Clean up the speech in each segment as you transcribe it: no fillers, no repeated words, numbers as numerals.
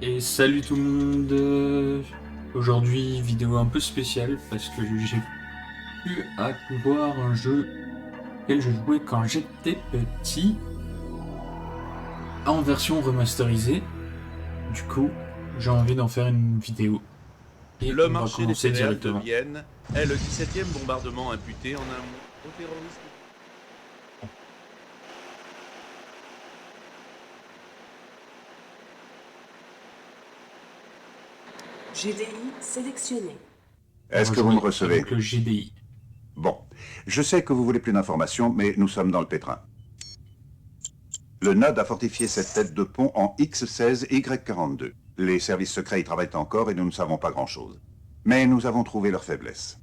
Et salut tout le monde. Aujourd'hui, vidéo un peu spéciale parce que j'ai pu voir un jeu auquel je jouais quand j'étais petit en version remasterisée. Du coup, j'ai envie d'en faire une vidéo et Le on va marché des commencer céréales de directement. Vienne est le 17e bombardement imputé en un mois au terroriste. GDI sélectionné. On Est-ce va que vous me jouer recevez? avec le GDI. Bon. Je sais que vous voulez plus d'informations, mais nous sommes dans le pétrin. Le Node a fortifié cette tête de pont en X16Y42. Les services secrets y travaillent encore et nous ne savons pas grand-chose. Mais nous avons trouvé leur faiblesse.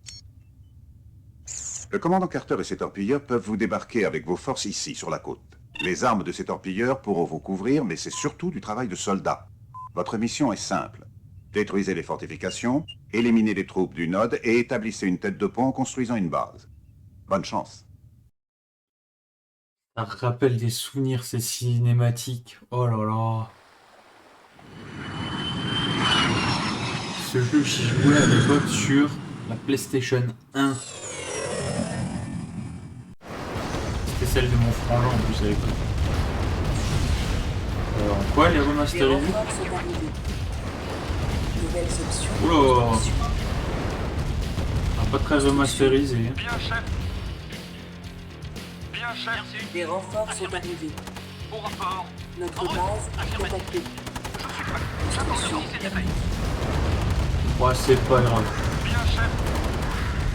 Le commandant Carter et ses torpilleurs peuvent vous débarquer avec vos forces ici, sur la côte. Les armes de ces torpilleurs pourront vous couvrir, mais c'est surtout du travail de soldats. Votre mission est simple. Détruisez les fortifications, éliminez les troupes du Node et établissez une tête de pont en construisant une base. Bonne chance. Ça rappelle des souvenirs, ces cinématiques. Oh là là. Ce jeu, j'y jouais à l'époque sur la PlayStation 1. C'était celle de mon frangin en plus à l'époque. En quoi elle est Les remasterisée? renforts sont arrivés. Nouvelles options. Oula. Construction. Ah, pas très remasterisé. Bien, chef. Bien, chef. Merci. Les renforts sont arrivés. Au rapport. Notre En route. base est Affirmatif. attaquée. Je suis prêt. J'attends le service et détail. Ouais, c'est pas grave. Bien, chef.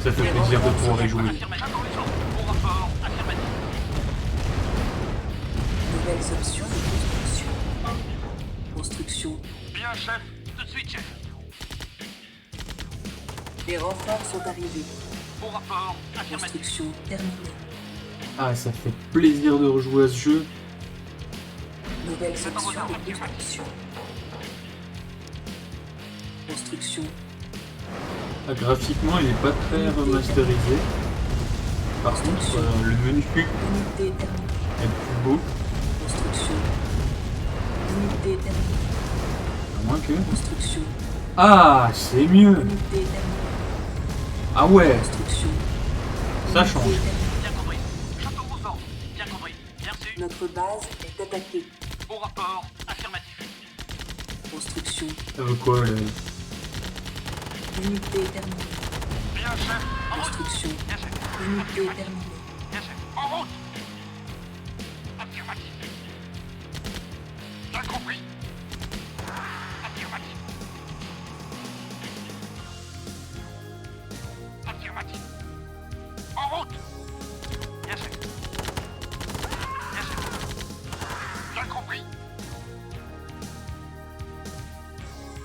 Ça fait plaisir de pouvoir y jouer. Affirmatif. J'attends les ordres. Au rapport. Affirmatif. Nouvelles options de construction. Construction. Bien, chef. Tout de suite, chef. Les renforts sont arrivés. Au rapport. Affirmatif. Construction terminée. Ah, ça fait plaisir de rejouer à ce jeu. Nouvelles options de construction. Construction. Ah, graphiquement, il est pas très remasterisé. Par contre, le menu Unité terminée. est plus beau. Construction. Unité terminée. À moins que... Construction. Ah, c'est mieux. Unité terminée. Ah ouais, Construction. ça Unité change. terminée. Bien compris. J'attends vos ordres. Bien compris. Merci. Notre base est attaquée. Au rapport. Affirmatif. Construction. Ça veut quoi, là? Unité terminée. Bien, chef. En route. Construction. Bien, chef. Unité terminée. Bien, chef. En route. Affirmatif. Bien compris. Affirmatif. Affirmatif. En route. Bien, chef. Bien, chef. Bien compris.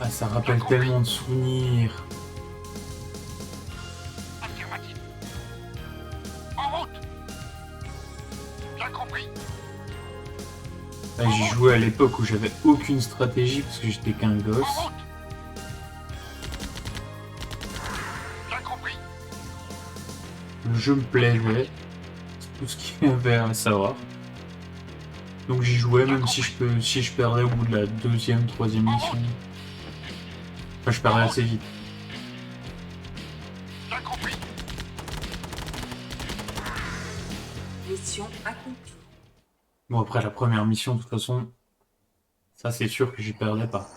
Ah, ça rappelle tellement de souvenirs. Affirmatif. En route. Bien compris. Ah, j'y jouais à l'époque où j'avais aucune stratégie parce que j'étais qu'un En gosse. route. Bien compris. Le jeu me plaisait. C'est tout ce qu'il y avait à savoir. Donc j'y jouais même si je perdais au bout de la deuxième, troisième mission. Enfin, je perdais assez vite. Bien compris. Mission accomplie. Bon, après la première mission, de toute façon, ça c'est sûr que j'y perdais pas.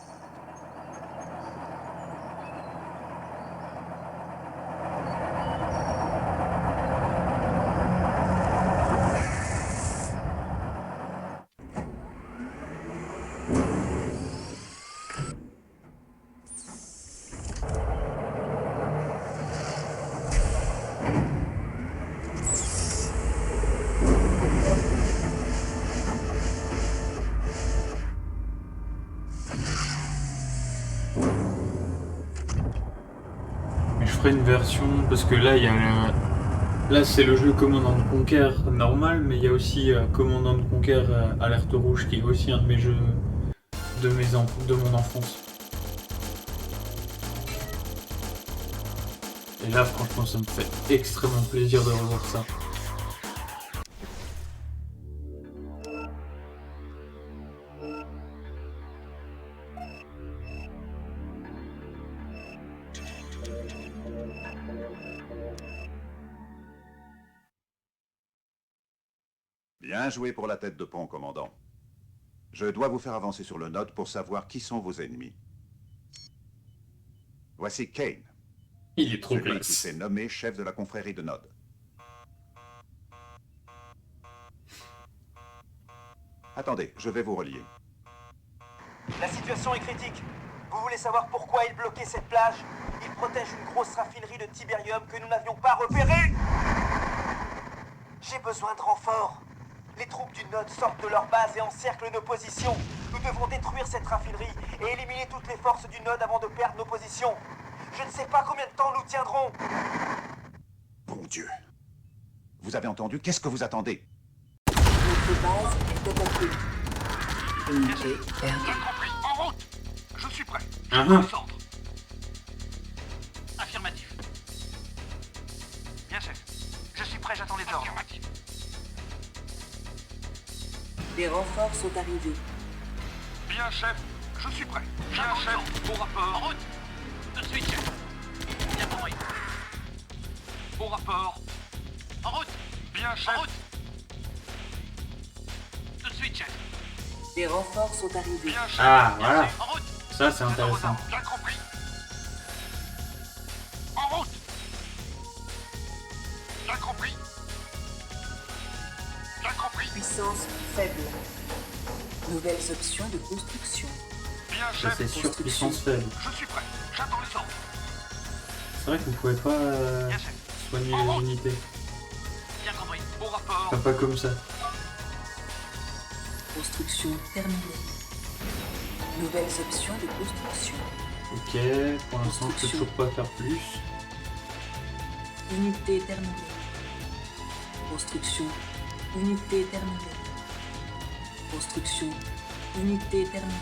Mais je ferai une version parce que là il y a là c'est le jeu Command and Conquer normal, mais il y a aussi Command and Conquer Alerte Rouge qui est aussi un de mes jeux de mon enfance. Et là franchement ça me fait extrêmement plaisir de revoir ça. Bien joué pour la tête de pont, commandant. Je dois vous faire avancer sur le node pour savoir qui sont vos ennemis. Voici Kane, Il est trop celui qui classe. s'est nommé chef de la confrérie de Nod. Attendez, je vais vous relier. La situation est critique. Vous voulez savoir pourquoi il bloquait cette plage? Il protège une grosse raffinerie de Tiberium que nous n'avions pas repérée. J'ai besoin de renforts. Les troupes du Node sortent de leur base et encerclent nos positions. Nous devons détruire cette raffinerie et éliminer toutes les forces du Node avant de perdre nos positions. Je ne sais pas combien de temps nous tiendrons. Bon Dieu. Vous avez entendu? Qu'est-ce que vous attendez? Notre base est attaquée. Unité perdue. Bien compris. En route. Je suis prêt. Ah Au ah. centre. Affirmatif. Bien, chef. Je suis prêt, j'attends les ordres. Affirmatif. Des renforts sont arrivés. Bien, chef. Je suis prêt. Bien, chef. Au rapport. En route. Tout de suite, chef. Bien compris. Au rapport. En route. Bien, chef. En route. Tout de suite, chef. Des renforts sont arrivés. Bien, chef. Ah, Bien, voilà. chef. En route. Ça, c'est J'attends vos intéressant. ordres. Bien compris. En route. Bien compris. Bien compris. Puissance faible. Nouvelles options de construction. Bien, Ça, chef. c'est sûr, puissance faible. Je suis prêt. J'attends les ordres. C'est vrai que vous pouvez pas Bien, chef. soigner les unités. Bien compris. Au rapport. Enfin, pas comme ça. Construction terminée. Nouvelles options de construction. Ok, pour l'instant, je peux toujours pas faire plus. Unité terminée. Construction. Unité terminée. Construction. Unité terminée.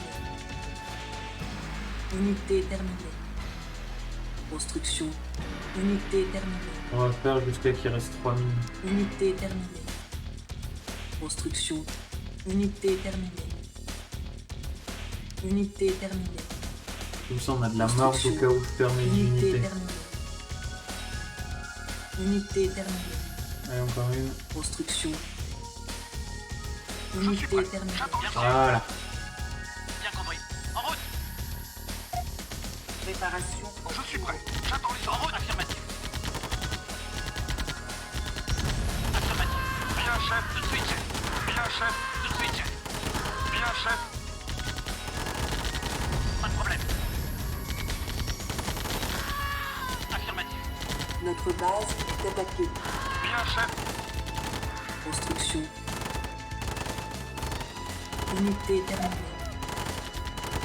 Unité terminée. Construction. Unité terminée. On va faire jusqu'à qu'il reste 3 minutes. Unité terminée. Construction. Unité terminée. Unité terminée. Comme ça, on a de la marge au cas où je perds mes Unité unités. terminée. Unité terminée. Allez, encore une. Construction. Je suis Unité prêt. terminée. J'attends les ordres. Voilà. Bien compris. En route. Préparation en Je suis cours. prêt. J'attends les ordres. En route. Affirmatif. Affirmatif. Bien, chef. Tout de suite, chef. Bien, chef. Tout de suite, chef. Bien, chef. Pas de problème. Affirmatif. Notre base est attaquée. Bien, chef. Construction. Unité terminée.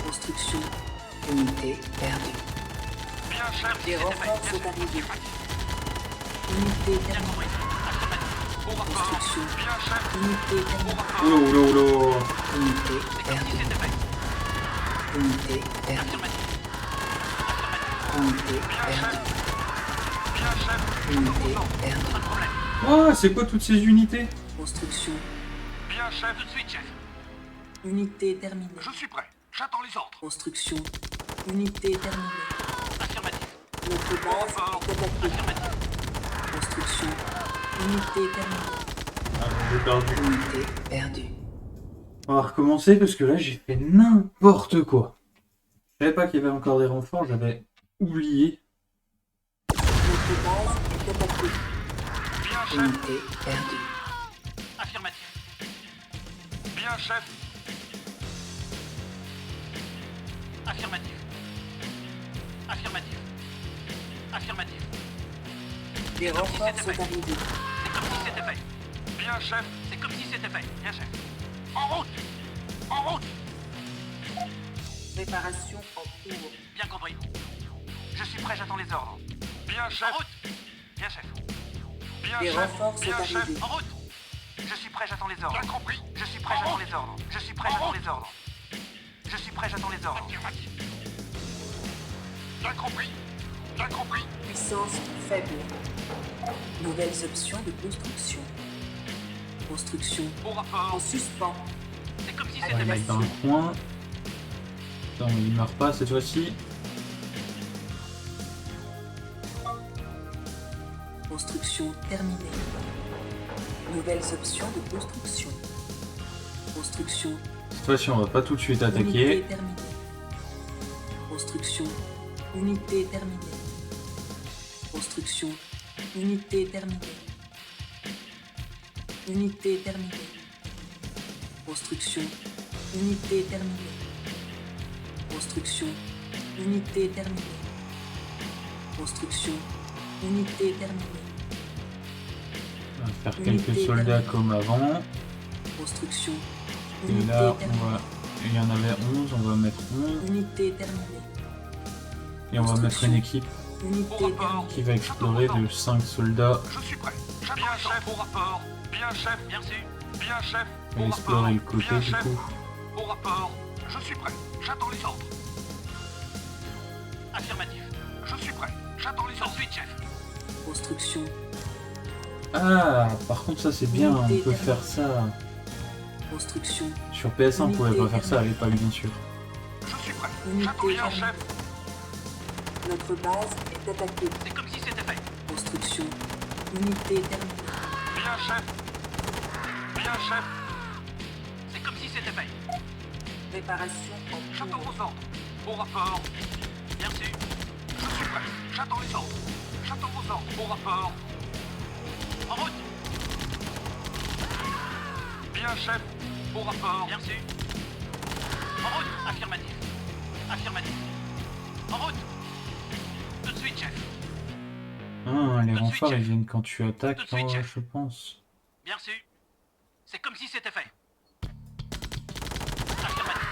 Construction. Unité perdue. Bien, chef. Des C'est renforts fait. sont arrivés. Affirmatif. Unité Bien terminée. compris. Affirmatif. Au rapport. Construction. Bien, chef. Unité Au terminée. rapport. Oula, oula, oula. Unité C'est comme si perdue. c'était fait. Unité perdue. Affirmatif. Unité Bien, perdue. chef. Bien, chef. Unité perdue. Pas de problème. Oh, c'est quoi toutes ces unités? Construction. Bien, chef. Tout de suite, chef. Unité terminée. Je suis prêt. J'attends les ordres. Construction. Unité terminée. Affirmatif. Notre base est attaquée. Affirmatif. Construction. Unité terminée. Ah, j'ai perdu. Unité perdue. On va recommencer parce que là, j'ai fait n'importe quoi. Je savais pas qu'il y avait encore des renforts, j'avais oublié. Notre base est attaquée. Bien, chef. Unité perdue. Affirmatif. Bien, chef. Affirmatif. Affirmatif. Affirmatif. Des renforts sont arrivés. C'est comme si c'était fait. Bien, chef. C'est comme si c'était fait. Bien, chef. En route. En route. Préparation en cours. Bien compris. Je suis prêt, j'attends les ordres. Bien, chef. En route. Bien, chef. Bien, Des chef. renforts sont Bien, chef. arrivés. En route. Je suis prêt, j'attends les ordres. Bien compris. Je suis prêt, j'attends les ordres. Je suis prêt, j'attends les ordres. Je suis prêt, j'attends les ordres. Bien compris. Bien compris. Puissance faible. Nouvelles options de construction. Construction Au en rapport. suspens. C'est comme si On va c'était le fait. mettre dans le coin. Attends, il meurt pas cette fois-ci. Construction terminée. Nouvelles options de construction. Construction. Cette fois-ci, on va pas tout de suite Unité attaquer. terminée. Construction. Unité terminée. Construction. Unité terminée. Unité terminée. Construction. Unité terminée. Construction. Unité terminée. Construction. Unité terminée. On va faire quelques soldats comme avant. Construction. Et Unité là, terminée. il y en avait 11, on va mettre 11. Unité terminée. Et on va mettre une équipe Unité Au rapport. terminée. qui va explorer de 5 soldats Je suis prêt. Bien, chef, au rapport. Bien, chef. Bien sûr. Bien, chef. et Au explorer rapport. le côté Bien, du chef. coup. Au rapport. Je suis prêt. J'attends les ordres. Affirmatif. Je suis prêt. J'attends les ordres. Tout de suite, chef. Construction. Ah, par contre ça c'est bien, on peut faire ça. Construction. Sur PS1 on pouvait pas faire ça à l'époque bien sûr. Je suis prêt. Unité J'attends bien, terminée. chef. Notre base est attaquée. C'est comme si c'était fait. Construction. Unité terminée. Bien, chef. Bien, chef. C'est comme si c'était fait. Préparation en J'attends cours. vos ordres. Au rapport. Bien sûr. Je suis prêt. J'attends les ordres. J'attends vos ordres. Au rapport. En route. Bien, chef. Au rapport. Bien sûr. En route. Affirmatif. Affirmatif. En route. Tout de suite, chef. Ah, les Tout de suite, renforts ils chef. viennent quand tu attaques, Tout de suite, chef. je pense. Bien sûr. C'est comme si c'était fait. Affirmatif.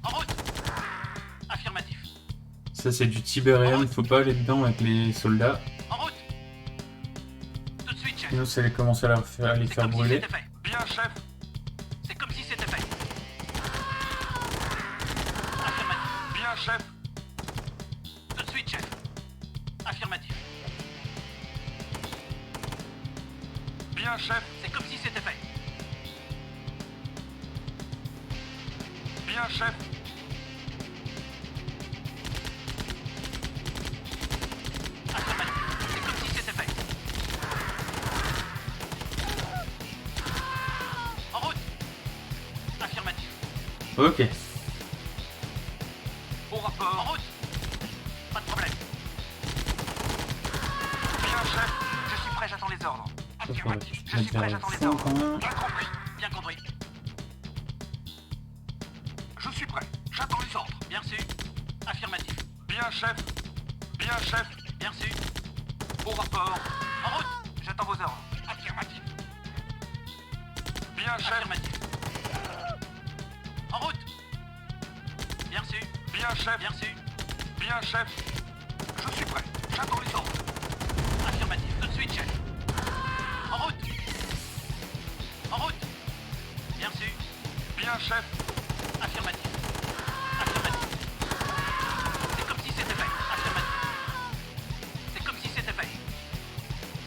En route. Affirmatif. Ça c'est du Tiberium, faut pas aller dedans avec les soldats. En route. Tout de suite, chef. Sinon ça allait commencer à les C'est faire comme si brûler. c'était fait. Bien, chef. C'est comme si c'était fait. Affirmatif. Bien, chef. Tout de suite, chef. Affirmatif. Bien, chef. C'est comme si c'était fait. Bien, chef. Affirmatif. C'est comme si c'était fait. En route. Affirmatif. Ok. Au rapport. En route. Pas de problème. Bien, chef. Je suis prêt, j'attends les ordres. Ça faudrait Affirmatif. que Je je suis prêt, mette j'attends les vers ordres. quand même. Bien compris. Bien compris. Je suis prêt. J'attends les ordres. Bien sûr. Affirmatif. Bien, chef. Bien, chef. Bien sûr. Au rapport. En route. J'attends vos ordres. Affirmatif. Bien, chef. Affirmatif. En route. Bien sûr. Bien, chef. Bien sûr. Bien, chef. Je suis prêt. J'attends les ordres. Affirmatif. Tout de suite, chef. En route. En route. Bien sûr. Bien, chef. Affirmatif. Affirmatif. C'est comme si c'était fait. Affirmatif. C'est comme si c'était fait.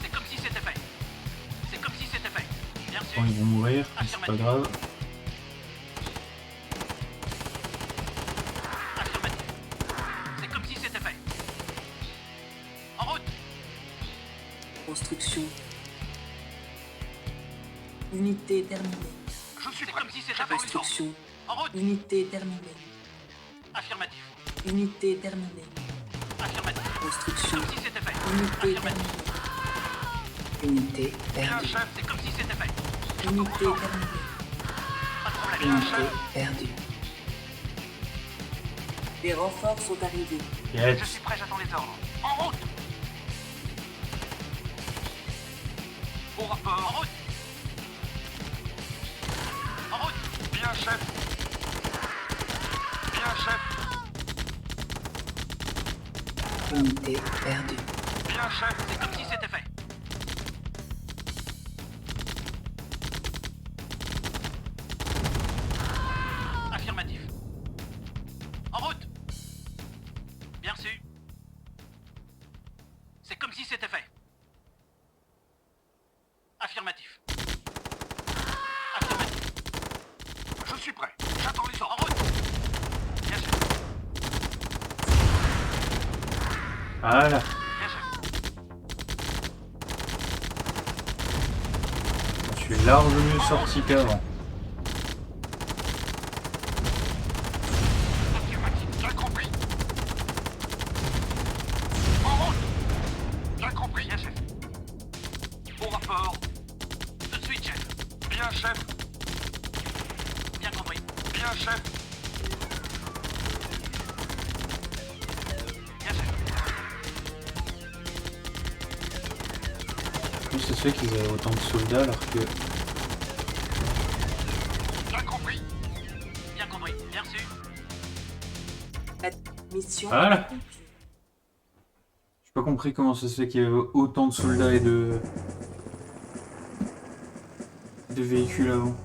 C'est comme si c'était fait. C'est comme si c'était fait. Bien sûr. Bon, ils vont mourir, mais c'est pas grave. Affirmatif. C'est comme si c'était fait. En route. Construction. Unité terminée. Je suis prêt. Comme si c'était fait. Construction. En route. Unité terminée. Affirmatif. Unité terminée. Affirmatif. Construction. Comme si c'était fait. Unité Affirmatif. terminée. Unité Bien, perdue. chef. C'est comme si c'était fait. Unité terminée. Pas de problème. Bien, Unité chef. perdue. Les renforts sont arrivés. Je Yes. suis prêt, j'attends les ordres. En route. Au rapport. En route. En route. Bien, chef. Bien, chef. Unité perdue. Bien, chef. C'est comme si c'était fait. Affirmatif. En route. Bien sûr. C'est comme si c'était fait. Affirmatif. Affirmatif. Je suis prêt. J'attends les ordres. En route. Bien sûr. Voilà. Bien sûr. suis large mieux sorti qu'avant. Bien compris. En route. Bien compris. Bien, chef. Au rapport. Tout de suite, chef. Bien, chef. Bien compris. Bien, chef. Bien, chef. Comment ça se fait qu'ils avaient autant de soldats alors que... Bien compris. Bien compris. Bien reçu. Mission Voilà. accomplie. J'ai pas compris comment ça se fait qu'il y avait autant de soldats et de véhicules avant.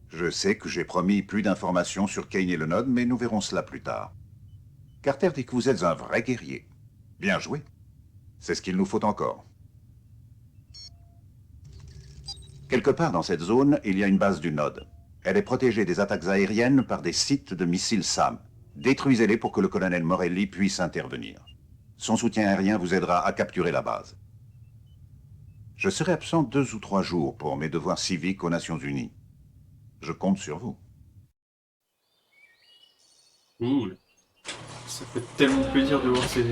Je sais que j'ai promis plus d'informations sur Kane et le Node, mais nous verrons cela plus tard. Carter dit que vous êtes un vrai guerrier. Bien joué. C'est ce qu'il nous faut encore. Quelque part dans cette zone, il y a une base du Node. Elle est protégée des attaques aériennes par des sites de missiles SAM. Détruisez-les pour que le colonel Morelli puisse intervenir. Son soutien aérien vous aidera à capturer la base. Je serai absent 2 ou 3 jours pour mes devoirs civiques aux Nations Unies. Je compte sur vous. Cool. Ça fait tellement plaisir de voir ces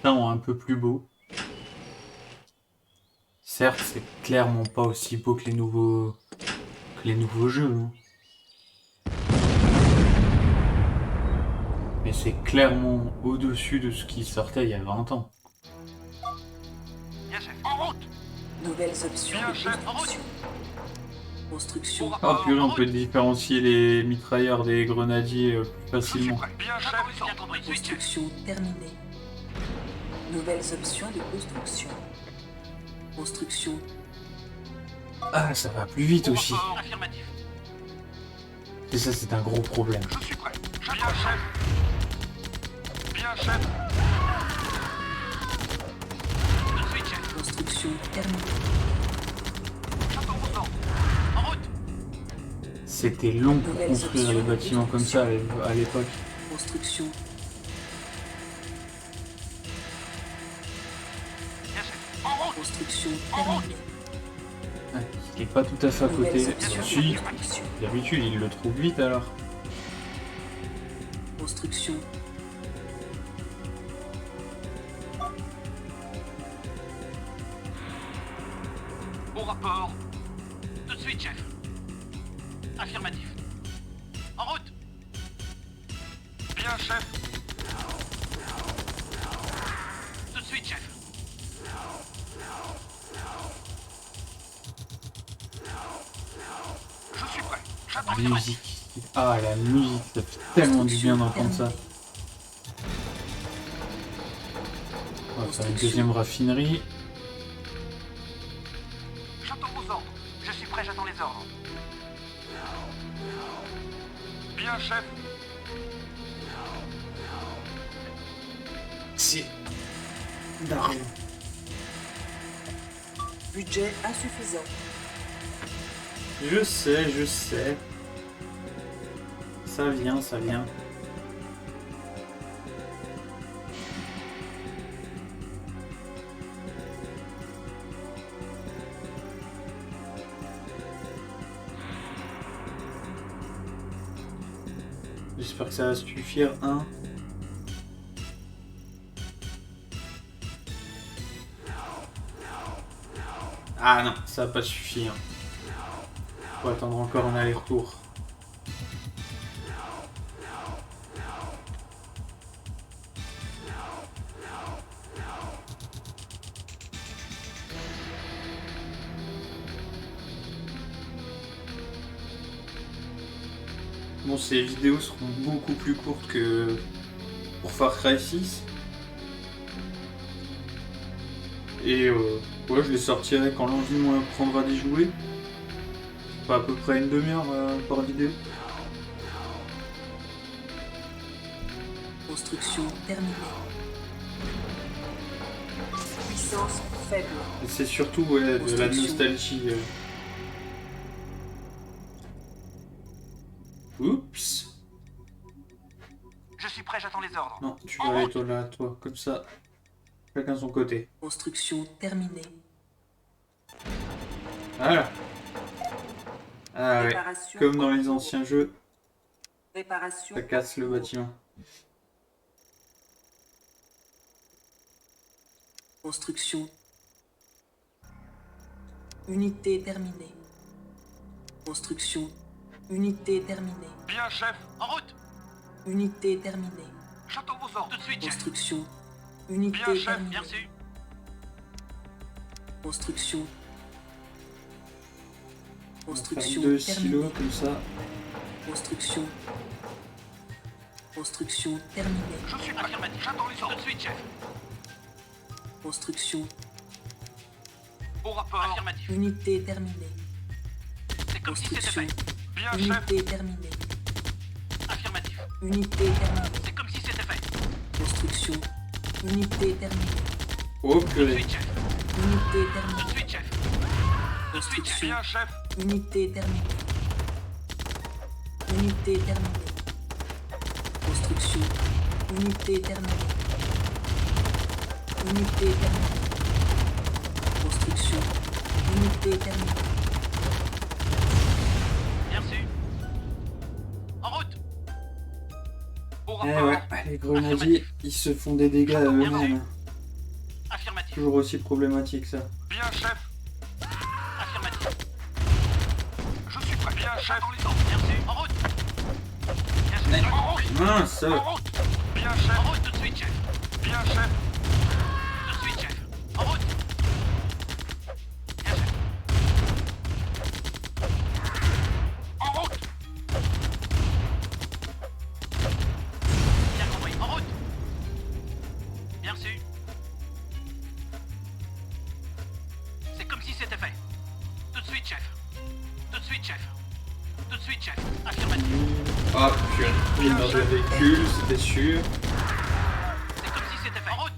temps un peu plus beaux. Certes, c'est clairement pas aussi beau que les nouveaux jeux. Hein. Mais c'est clairement au-dessus de ce qui sortait il y a 20 ans. Bien, chef. En route. Nouvelles options Bien, de chef, en route. construction. Construction. Oh purée, on peut différencier les mitrailleurs des grenadiers plus Je suis facilement. prêt. Bien, chef. Bien compris. Switch, chef. Construction terminée. Nouvelles options de construction. Construction. Ah, ça va plus vite Au aussi. rapport. Affirmatif. Et ça, c'est un gros problème. Je suis prêt. Bien, chef. Bien, chef. Tout de suite, chef. Construction terminée. J'attends vos ordres. En route. C'était long pour construire les bâtiments comme ça à l'époque. Construction. Bien, chef. En route. Construction En route. terminée. Ouais, il est pas tout à fait à côté. Nouvelles options Si, de construction. d'habitude, il le trouve vite alors. Construction. Au rapport. Tout de suite, chef. Affirmatif. En route. Bien, chef. Tout de suite, chef. Je suis prêt. J'attends La les musique. Ah, la musique, ça fait tellement du bien d'entendre ça. On va faire une deuxième raffinerie. J'attends vos ordres. Je suis prêt, j'attends les ordres. Bien, chef. C'est dingue. Budget insuffisant. Je sais. Ça vient, ça vient. J'espère que ça va suffire, hein. Ah non, ça va pas suffire. Faut attendre encore un aller-retour. Bon, ces vidéos seront beaucoup plus courtes que pour Far Cry 6. Et ouais, je les sortirai quand l'envie me prendra d'y jouer. Pas à peu près une demi-heure par vidéo. Construction terminée. Puissance faible. Et c'est surtout ouais, de la Construction. nostalgie. Oups. Je suis prêt, j'attends les ordres. Non, tu vas aller toi là, toi, comme ça. Chacun son côté. Construction terminée. Voilà. Ah ouais, Réparation comme dans en les cours. anciens jeux, Réparation. ça casse le bâtiment. Construction. Unité terminée. Construction. Unité terminée. Bien, chef. En route. Unité terminée. J'attends vos ordres. Tout de suite, chef. Construction. Unité Bien, chef. terminée. Bien reçu. Construction. On va faire Construction 2 terminée. silos comme ça. Construction. Construction terminée. Je suis prêt. Affirmatif. J'attends les ordres. Tout de suite, chef. Construction. Au rapport. Affirmatif. Unité terminée. C'est comme si c'était Construction. fait. Bien, chef. Unité terminée. Affirmatif. Unité terminée. C'est comme si c'était fait. Construction. Unité terminée. Oh Tout de purée. suite, chef. Unité Tout terminée. de suite, chef. Tout de suite, chef. Construction. Bien, chef. Unité terminée. Unité terminée. Construction. Unité terminée. Unité terminée. Construction. Unité terminée. Bien reçu. En route. Au Eh rapport. ouais, les grenadiers, ils se font des dégâts à eux-mêmes. Affirmatif. Toujours aussi problématique ça. Bien, chef. Affirmatif. Je suis prêt. Bien, chef. Dans les ordres. Bien reçu. En route. Bien, chef. En route. Mince. En route. Bien, chef. En route tout de suite, chef. Bien, chef. Tout de suite, chef. En route. Bien, chef. En route. Bien compris. En route. Bien reçu. C'est comme si c'était fait. Tout de suite, chef. Tout de suite, chef. Tout de suite, chef. Affirmatif. Ah purée. Il dans le véhicule, c'était sûr. C'est comme si c'était fait. En route.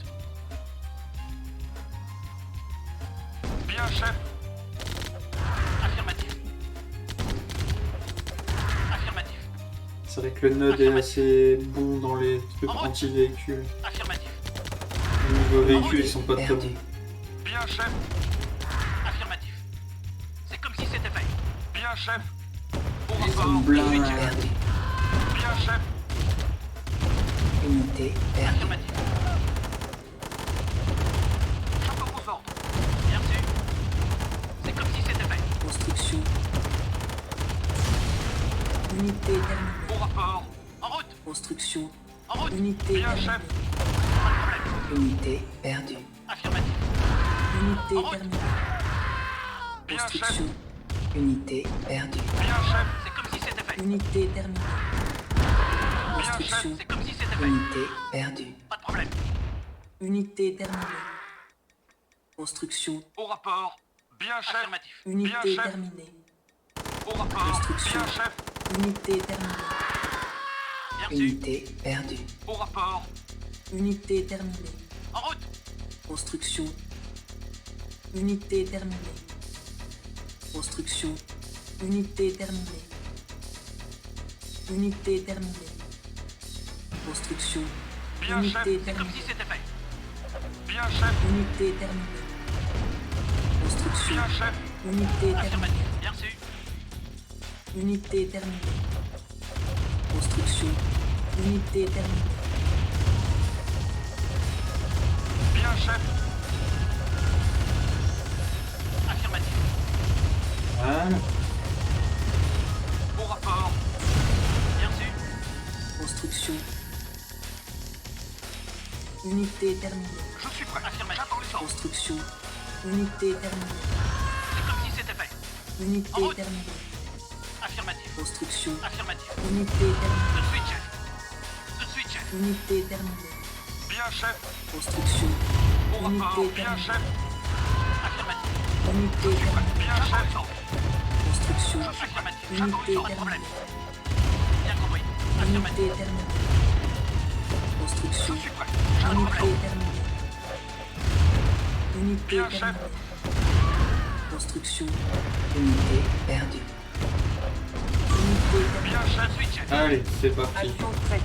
Bien, chef. Affirmatif. Affirmatif. C'est vrai que le node est assez bon dans les trucs En route. anti-véhicules. Affirmatif. Les nouveaux véhicules, ils sont pas très Perdu. bons. Bien, chef. Affirmatif. C'est comme si c'était fait. Bien, chef. Au Ils sont rapport. blindes. Tout de suite, chef. Perdu. Bien, chef. Unité perdue. Affirmatif. J'attends vos ordres. Bien reçu. C'est comme si c'était fait. Construction. Unité terminée. Au rapport. En route. Construction. En route. Unité Bien, terminée. chef. Pas de problème. Unité perdue. Affirmatif. Unité En route. terminée. Bien, chef. Construction. Unité perdue. Bien, chef. C'est comme si c'était fait. Unité terminée. Bien, chef. Construction. C'est comme si c'était fait. Unité perdue. Pas de problème. Unité terminée. Construction. Au rapport. Bien, chef. Affirmatif. Bien, Unité chef. terminée. Au rapport. Construction. Bien, chef. Unité terminée. Bien reçu. Unité perdue. Au rapport. Unité terminée. En route. Construction. Unité terminée. Construction. Unité terminée. Unité terminée. Construction. Bien, chef. Unité C'est comme si terminée. c'était fait. Bien, chef. Unité terminée. Construction. Bien, chef. Unité terminée. Affirmatif. Bien reçu. Unité terminée. Construction. Unité terminée. Bien, chef. Affirmatif. Voilà. Au rapport. Bien reçu. Construction. Unité terminée. Je suis prêt. Affirmatif. J'attends les ordres. Construction. Unité terminée. C'est comme si c'était fait. Unité En route. terminée. Affirmatif. Construction. Affirmatif. Unité terminée. Tout de suite, chef. Tout de suite, chef. Unité terminée. Bien, chef. Construction. Au rapport. Unité Bien, terminée. chef. Affirmatif. Unité terminée. Bien, chef. Je Construction. suis affirmatif. J'attends Unité les ordres. Pas de problème. terminée. Bien compris. Affirmatif. Unité terminée. Construction. Je suis prêt. J'ai un Unité problème. terminée. Unité Bien, chef. terminée. Construction. Unité perdue. Unité terminée. Bien, chef. Tout de suite, chef. Allez, c'est parti. Avion prêt.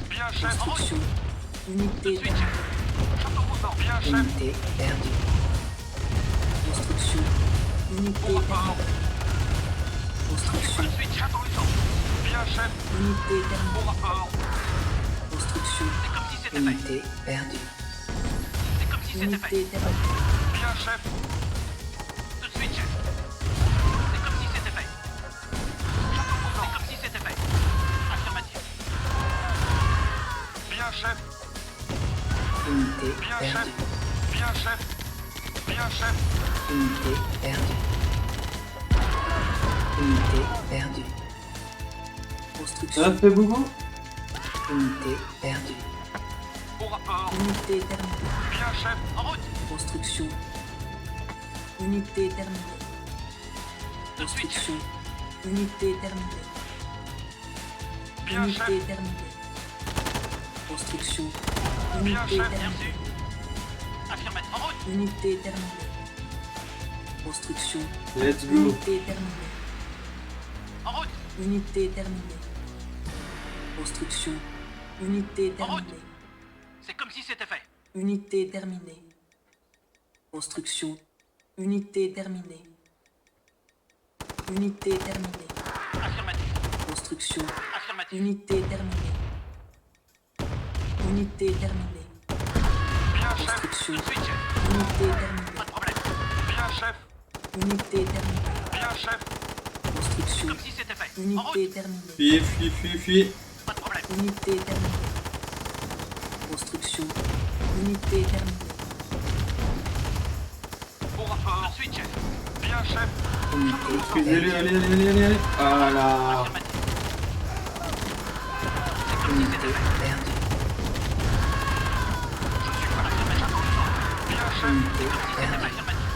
Bien, chef. En route. Construction. Tout Unité de suite, terminée. chef. J'attends vos ordres. Bien, chef. Unité perdue. Construction. Unité Au rapport. terminée. Construction. Tout de suite, j'attends les ordres. Bien, chef. Unité Au terminée. rapport. Construction. C'est comme si c'était fait. Unité perdue. C'est comme si c'était fait. Unité terminée. Bien, chef. Tout de suite, chef. C'est comme si c'était fait. J'attends vos ordres. C'est comme si c'était fait. Affirmatif. Bien, chef. Unité Bien, chef. perdue. Bien, chef. Bien, chef. Unité perdue. Unité perdue. Construction. Ça fait beaucoup? Unité perdue. Au rapport. Unité terminée. Bien, chef. En route. Construction. Unité terminée. Tout de suite, chef. Construction. Unité terminée. Bien, Unité chef. terminée. Construction. Bien, Unité chef. Bien terminée. reçu. Affirmatif. En route. Unité terminée. Construction. Let's go. Unité terminée. En route. Unité terminée. Construction. Unité En route. terminée. C'est comme si c'était fait. Unité terminée. Construction. Unité terminée. Unité terminée. Affirmatif. Construction. Affirmatif. Unité terminée. Unité terminée. Bien, chef. Construction. Tout de suite, chef. Unité terminée. Pas de problème. Bien, chef. Unité terminée. Bien, chef. Construction. Comme si c'était fait. En Unité route. terminée. Fuis, fuis, fuis, fuis. Pas de problème. Unité terminée. Construction. Unité terminée. Au rapport. Tout de suite, chef. Bien, chef. Unité Excusez-le, allez, allez, allez, allez, allez. Voilà. Affirmatif. C'est comme si c'était fait. perdue. Je suis prêt. Affirmatif. J'attends les ordres. Bien, chef. Unité C'était perdue. affirmatif.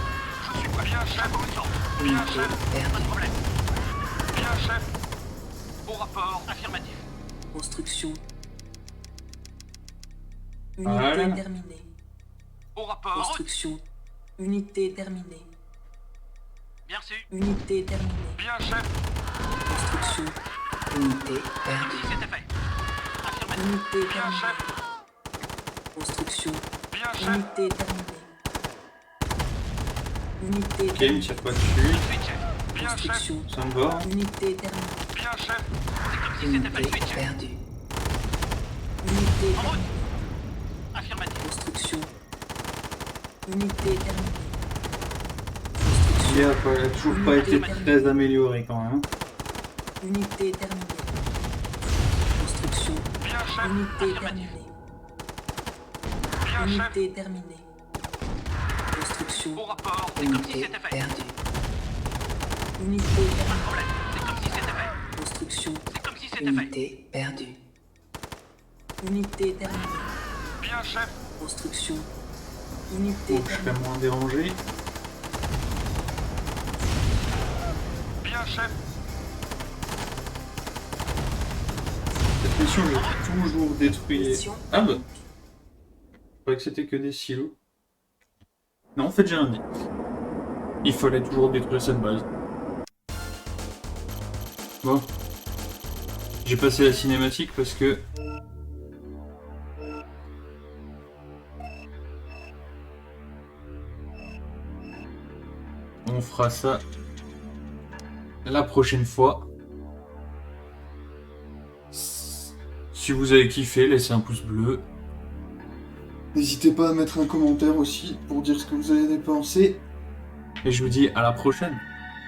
Je suis prêt. Bien, chef. J'attends les ordres. Bien, Unité chef. Pas de perdue. problème. Bien, chef. Au rapport. Affirmatif. Construction. Voilà. Unité terminée. Au rapport. En route. Construction. Unité terminée. Bien reçu. Unité terminée. Bien, chef. Construction. Unité Comme perdue. si c'était fait. Affirmatif. Unité Bien, terminée. chef. Construction. Bien, chef. Unité terminée. Unité Ok, me terminée. tire pas dessus. Tout de suite, chef. Bien, chef. Construction. Ça me va. Unité terminée. Bien, chef. C'est comme si c'était fait. Unité Tout de suite, chef. perdue. Unité En route. terminée. Affirmatif. Construction. Unité terminée. Il a toujours pas été très amélioré quand même. Unité terminée. Construction. Bien, chef. Unité Affirmatif. terminée. Bien, chef. Unité terminée. Construction. Au rapport. C'est comme si Unité c'était fait. perdue. Unité Pas de terminée. problème. C'est comme si c'était fait. Construction. C'est comme si c'était fait. Unité perdue. Unité terminée. Bien, chef. Construction. Unité Donc je serai terminée. moins dérangé. Bien, chef. Cette mission, j'ai toujours détruit les... Mission. Ah bah... Je croyais que c'était que des silos. Non, en fait, j'ai rien dit. Il fallait toujours détruire cette base. Bon. J'ai passé la cinématique parce que... On fera ça la prochaine fois. Si vous avez kiffé, laissez un pouce bleu. N'hésitez pas à mettre un commentaire aussi pour dire ce que vous avez pensé. Et je vous dis à la prochaine.